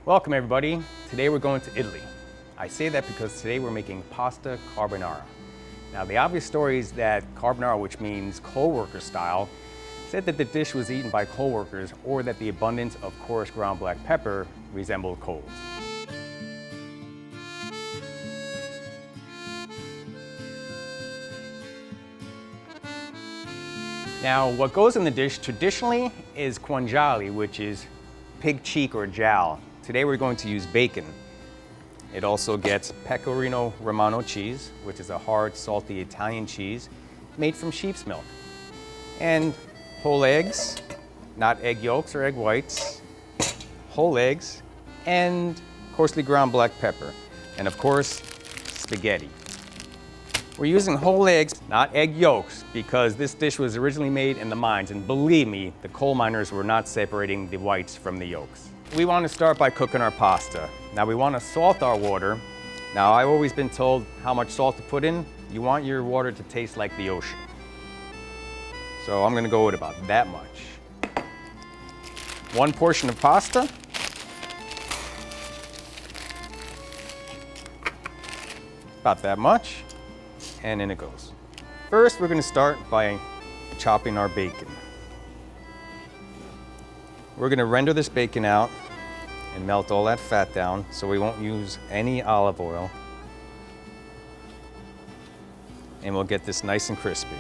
Welcome everybody. Today we're going to Italy. I say that because today we're making pasta carbonara. Now the obvious story is that carbonara, which means coal-worker style, said that the dish was eaten by coal-workers or that the abundance of coarse ground black pepper resembled coals. Now what goes in the dish traditionally is guanciale, which is pig cheek or jowl. Today we're going to use bacon. It also gets pecorino romano cheese, which is a hard, salty Italian cheese made from sheep's milk. And whole eggs, not egg yolks or egg whites, whole eggs, and coarsely ground black pepper. And of course, spaghetti. We're using whole eggs, not egg yolks, because this dish was originally made in the mines, and believe me, the coal miners were not separating the whites from the yolks. We want to start by cooking our pasta. Now we want to salt our water. Now I've always been told how much salt to put in. You want your water to taste like the ocean. So I'm going to go with about that much. 1 portion of pasta. About that much. And in it goes. First, we're going to start by chopping our bacon. We're going to render this bacon out and melt all that fat down, so we won't use any olive oil. And we'll get this nice and crispy.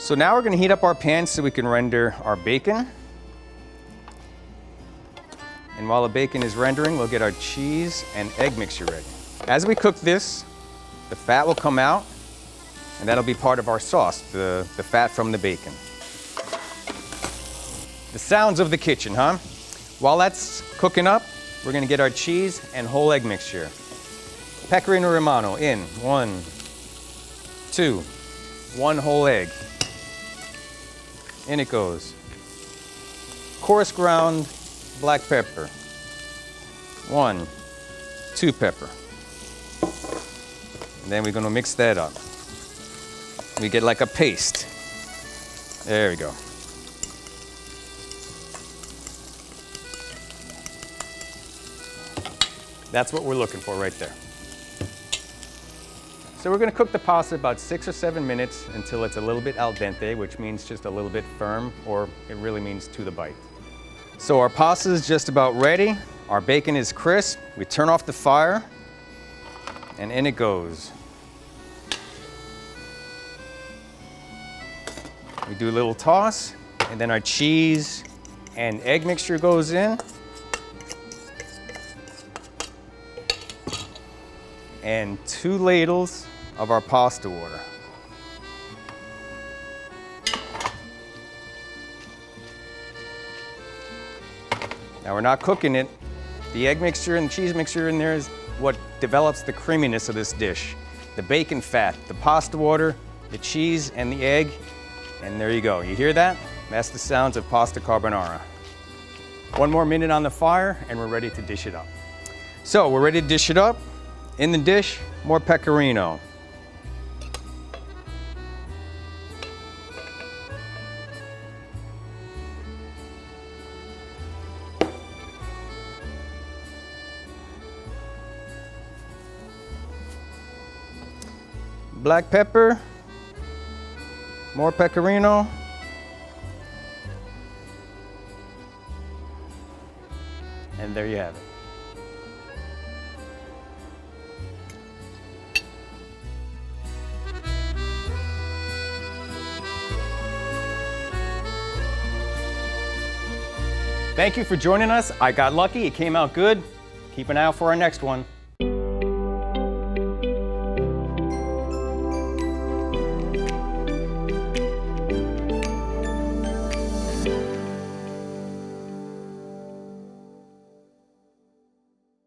So now we're going to heat up our pan so we can render our bacon. And while the bacon is rendering, we'll get our cheese and egg mixture ready. As we cook this, the fat will come out, and that'll be part of our sauce, the fat from the bacon. The sounds of the kitchen, huh? While that's cooking up, we're gonna get our cheese and whole egg mixture. Pecorino Romano in, 1, 2, 1 whole egg. In it goes. Coarse ground black pepper. 1, 2 pepper. And then we're gonna mix that up. We get like a paste. There we go. That's what we're looking for right there. So we're going to cook the pasta about 6 or 7 minutes until it's a little bit al dente, which means just a little bit firm, or it really means to the bite. So our pasta is just about ready. Our bacon is crisp. We turn off the fire, and in it goes. We do a little toss, and then our cheese and egg mixture goes in. And 2 ladles of our pasta water. Now we're not cooking it. The egg mixture and the cheese mixture in there is what develops the creaminess of this dish. The bacon fat, the pasta water, the cheese, and the egg. And there you go. You hear that? That's the sounds of pasta carbonara. 1 more minute on the fire and we're ready to dish it up. So we're ready to dish it up. In the dish, more pecorino. Black pepper, more pecorino. And there you have it. Thank you for joining us. I got lucky, it came out good. Keep an eye out for our next one.